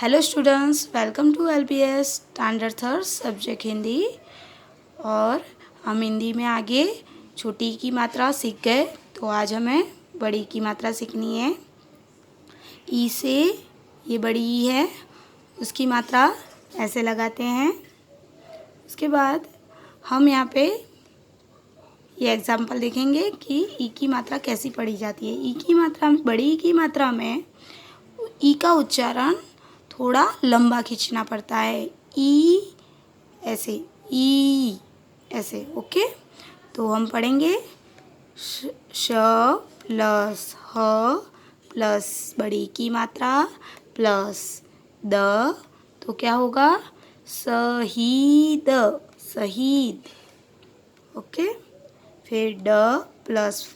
Hello students, welcome to LPS standard third subject Hindi. और हम हिंदी में आगे छोटी की मात्रा सीख गए, तो आज हमें बड़ी की मात्रा सीखनी है। ई से ये बड़ी ई है, उसकी मात्रा ऐसे लगाते हैं। उसके बाद हम यहाँ पे ये एग्जाम्पल देखेंगे कि ई की मात्रा कैसी पढ़ी जाती है। ई की मात्रा, बड़ी ई की मात्रा में ई का उच्चारण थोड़ा लंबा खींचना पड़ता है। ई ऐसे, ई ऐसे, ओके। तो हम पढ़ेंगे श प्लस ह प्लस बड़ी की मात्रा प्लस द, तो क्या होगा? शहीद, शहीद, ओके। फिर ड प्लस फ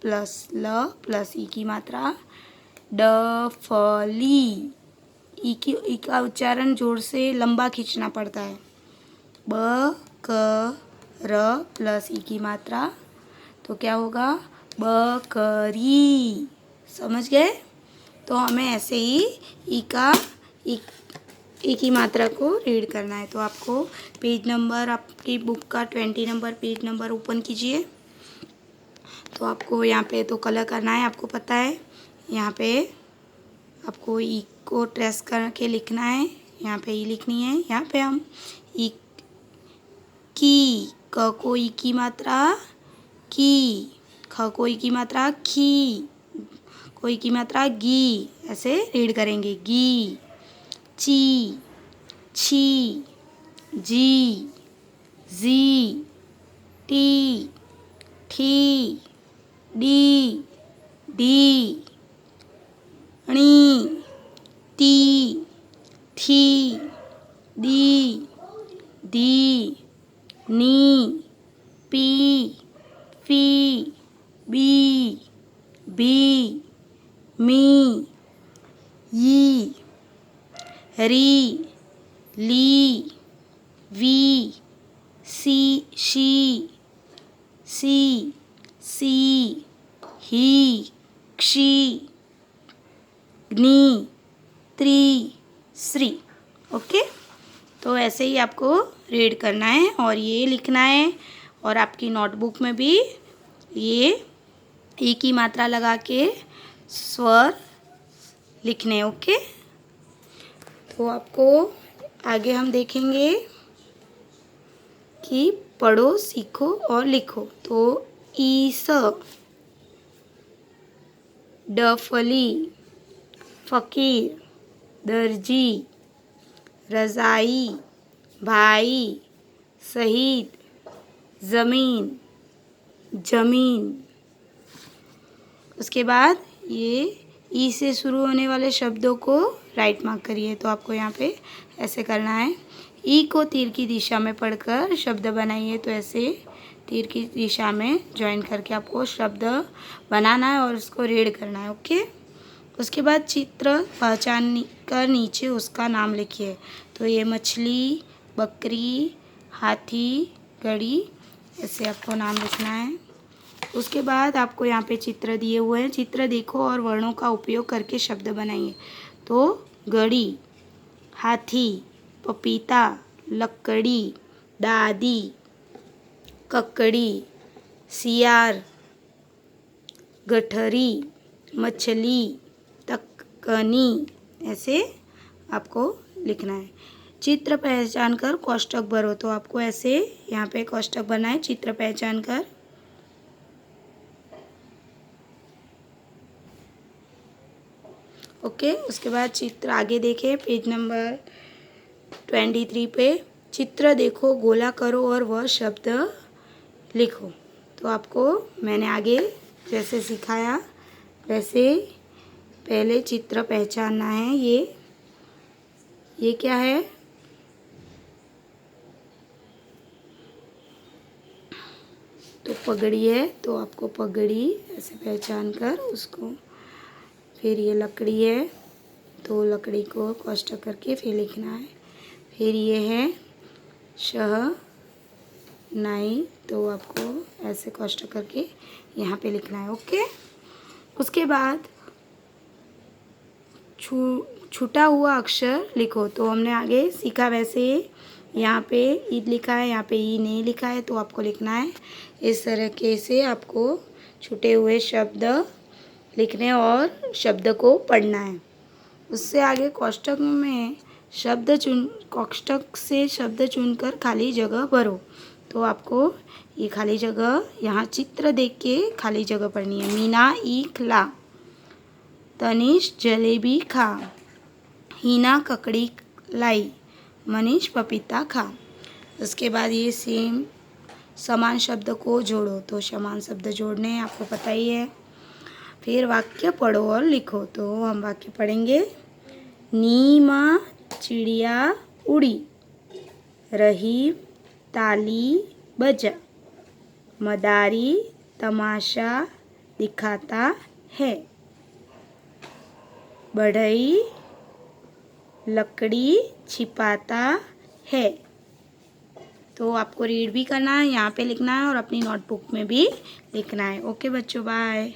प्लस ल प्लस ई की मात्रा डफली। ई का उच्चारण जोर से लंबा खींचना पड़ता है। ब क र प्लस ई की मात्रा, तो क्या होगा? बकरी। समझ गए? तो हमें ऐसे ही ई की मात्रा को रीड करना है। तो आपको पेज नंबर, आपकी बुक का 20 नंबर पेज नंबर ओपन कीजिए। तो आपको यहाँ पे तो कलर करना है, आपको पता है। यहाँ पे आपको ई को ट्रेस करके लिखना है। यहाँ पे ई लिखनी है। यहाँ पे हम ई की, क को ई की मात्रा की, ख को ई की मात्रा खी, को ई की मात्रा गी, ऐसे रीड करेंगे। गी, ची, छी, जी, जी, टी, ठी, डी, डी, णी, ती, थी, दी, दी, नी, पी, फी, बी, बी, मी, यी, री, ली, वी, सी, शी, सी, ही, क्षी, ग्नी, त्री, श्री, ओके। तो ऐसे ही आपको रीड करना है और ये लिखना है। और आपकी नोटबुक में भी ये ई की मात्रा लगा के स्वर लिखने, ओके। तो आपको आगे हम देखेंगे कि पढ़ो, सीखो और लिखो। तो ईस, डफली, फ़कीर, दर्जी, रज़ाई, भाई, शहीद, ज़मीन, जमीन। उसके बाद ये ई से शुरू होने वाले शब्दों को राइट मार्क करिए। तो आपको यहाँ पे ऐसे करना है। ई को तीर की दिशा में पढ़कर शब्द बनाइए। तो ऐसे तीर की दिशा में ज्वाइन करके आपको शब्द बनाना है और उसको रीड करना है, ओके। उसके बाद चित्र पहचान कर नीचे उसका नाम लिखिए। तो ये मछली, बकरी, हाथी, घड़ी, ऐसे आपको नाम लिखना है। उसके बाद आपको यहाँ पे चित्र दिए हुए हैं। चित्र देखो और वर्णों का उपयोग करके शब्द बनाइए। तो घड़ी, हाथी, पपीता, लकड़ी, दादी, ककड़ी, सियार, गठरी, मछली, तकनी, ऐसे आपको लिखना है। चित्र पहचान कर कोष्ठक भरो। तो आपको ऐसे यहाँ पे कोष्ठक बनाए, चित्र पहचान कर। ओके। उसके बाद चित्र आगे देखें, पेज नंबर 23 पे चित्र देखो, गोला करो और वह शब्द लिखो। तो आपको मैंने आगे जैसे सिखाया वैसे पहले चित्र पहचानना है। ये क्या है? तो पगड़ी है, तो आपको पगड़ी ऐसे पहचान कर उसको। फिर ये लकड़ी है, तो लकड़ी को कोष्ठक करके फिर लिखना है। फिर ये है शहनाई, तो आपको ऐसे कोष्ठक करके यहाँ पे लिखना है, ओके। उसके बाद छूटा हुआ अक्षर लिखो। तो हमने आगे सीखा वैसे यहाँ पे ईद लिखा है, यहाँ पे ई नहीं लिखा है, तो आपको लिखना है इस तरीके से। आपको छूटे हुए शब्द लिखने और शब्द को पढ़ना है। उससे आगे कोष्ठक में कोष्ठक से शब्द चुनकर खाली जगह भरो। तो आपको ये खाली जगह यहाँ चित्र देख के खाली जगह पढ़नी है। मीना ईख ला, तनिष जलेबी खा, हीना ककड़ी लाई, मनीष पपीता खा। उसके बाद ये सेम समान शब्द को जोड़ो। तो समान शब्द जोड़ने हैं, आपको पता ही है। फिर वाक्य पढ़ो और लिखो। तो हम वाक्य पढ़ेंगे। नीमा चिड़िया उड़ी, रहीम ताली बजा, मदारी तमाशा दिखाता है, बढ़ई लकड़ी छिपाता है। तो आपको रीड भी करना है, यहाँ पे लिखना है और अपनी नोटबुक में भी लिखना है। ओके बच्चों, बाय।